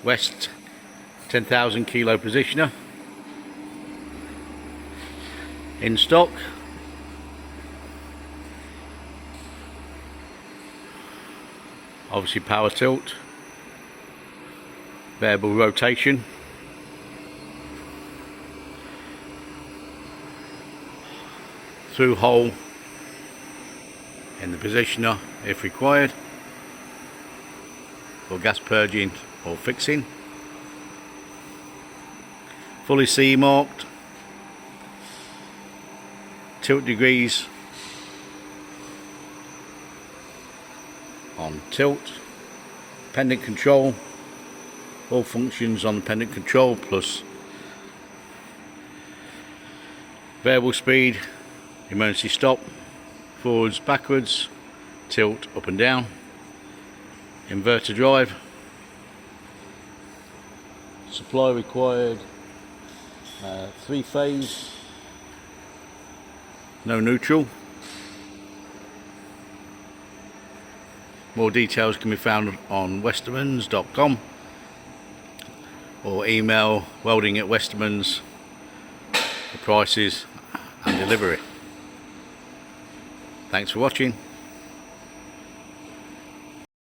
West 10,000 kilo positioner in stock. Obviously power tilt, variable rotation, through hole in the positioner if required for gas purging or fixing. Fully CE marked. Tilt degrees on tilt. Pendant control. All functions on the pendant control, plus variable speed, emergency stop, forwards, backwards, tilt up and down, inverter drive. Supply required 3-phase, no neutral. More details can be found on westermans.com or email welding@westermans for prices and delivery. Thanks for watching.